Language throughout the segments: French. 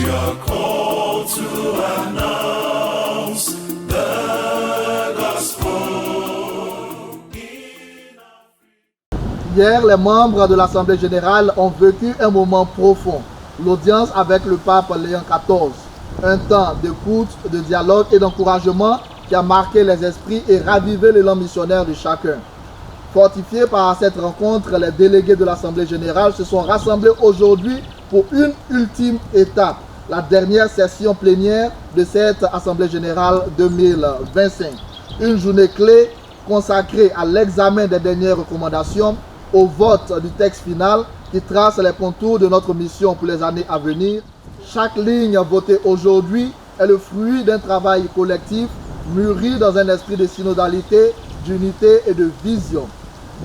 are called to announce the gospel. Hier, les membres de l'Assemblée générale ont vécu un moment profond, l'audience avec le pape Léon XIV. Un temps d'écoute, de dialogue et d'encouragement qui a marqué les esprits et ravivé l'élan missionnaire de chacun. Fortifiés par cette rencontre, les délégués de l'Assemblée générale se sont rassemblés aujourd'hui pour une ultime étape, la dernière session plénière de cette Assemblée générale 2025. Une journée clé consacrée à l'examen des dernières recommandations, au vote du texte final qui trace les contours de notre mission pour les années à venir. Chaque ligne votée aujourd'hui est le fruit d'un travail collectif mûri dans un esprit de synodalité, d'unité et de vision.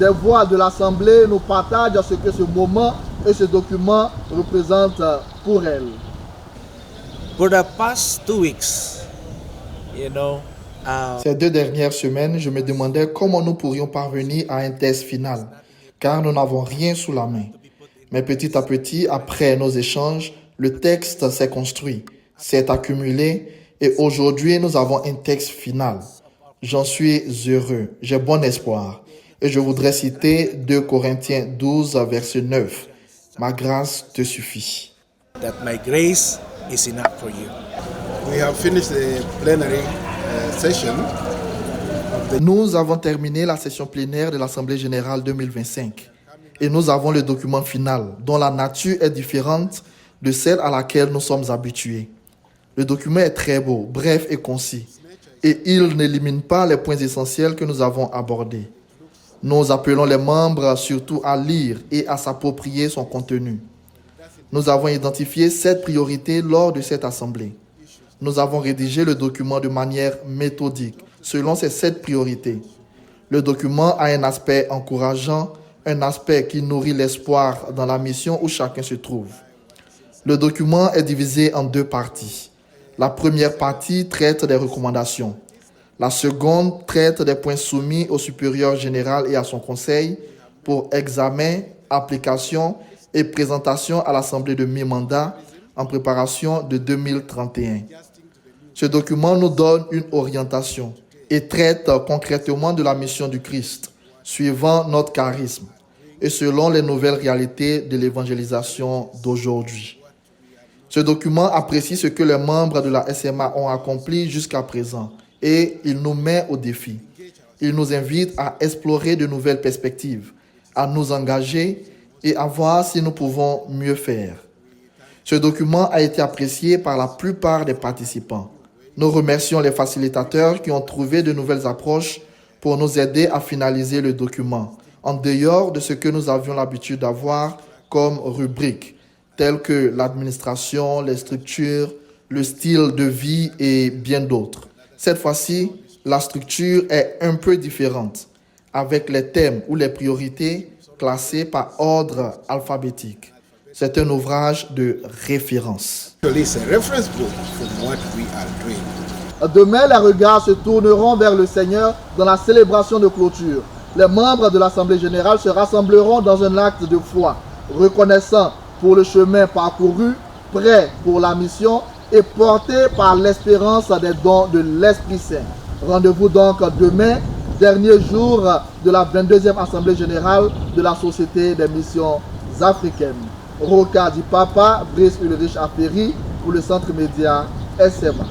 Des voix de l'Assemblée nous partagent ce que ce moment et ce document représentent pour elle. For the past 2 weeks, Ces 2 dernières semaines, je me demandais comment nous pourrions parvenir à un texte final, car nous n'avons rien sous la main. Mais petit à petit, après nos échanges, le texte s'est construit, s'est accumulé et aujourd'hui, nous avons un texte final. J'en suis heureux, j'ai bon espoir. Et je voudrais citer 2 Corinthiens 12, verset 9. Ma grâce te suffit. that my grace is enough for you. We have finished the plenary session. Nous avons terminé la session plénière de l'Assemblée générale 2025 et nous avons le document final dont la nature est différente de celle à laquelle nous sommes habitués. Le document est très beau, bref et concis et il n'élimine pas les points essentiels que nous avons abordés. Nous appelons les membres surtout à lire et à s'approprier son contenu. Nous avons identifié 7 priorités lors de cette assemblée. Nous avons rédigé le document de manière méthodique, selon ces 7 priorités. Le document a un aspect encourageant, un aspect qui nourrit l'espoir dans la mission où chacun se trouve. Le document est divisé en 2 parties. La première partie traite des recommandations. La seconde traite des points soumis au supérieur général et à son conseil pour examen, application et présentation à l'Assemblée de mi-mandat en préparation de 2031. Ce document nous donne une orientation et traite concrètement de la mission du Christ, suivant notre charisme et selon les nouvelles réalités de l'évangélisation d'aujourd'hui. Ce document apprécie ce que les membres de la SMA ont accompli jusqu'à présent et il nous met au défi. Il nous invite à explorer de nouvelles perspectives, à nous engager et à voir si nous pouvons mieux faire. Ce document a été apprécié par la plupart des participants. Nous remercions les facilitateurs qui ont trouvé de nouvelles approches pour nous aider à finaliser le document, en dehors de ce que nous avions l'habitude d'avoir comme rubrique, telles que l'administration, les structures, le style de vie et bien d'autres. Cette fois-ci, la structure est un peu différente, avec les thèmes ou les priorités classés par ordre alphabétique. C'est un ouvrage de référence. It's a reference book from what we are doing. Demain, les regards se tourneront vers le Seigneur dans la célébration de clôture. Les membres de l'Assemblée générale se rassembleront dans un acte de foi, reconnaissant pour le chemin parcouru, prêts pour la mission et portés par l'espérance des dons de l'Esprit Saint. Rendez-vous donc demain, dernier jour de la 22e Assemblée générale de la Société des missions africaines. Roca du Papa, Brice Ulrich Aferi pour le Centre Média SMA.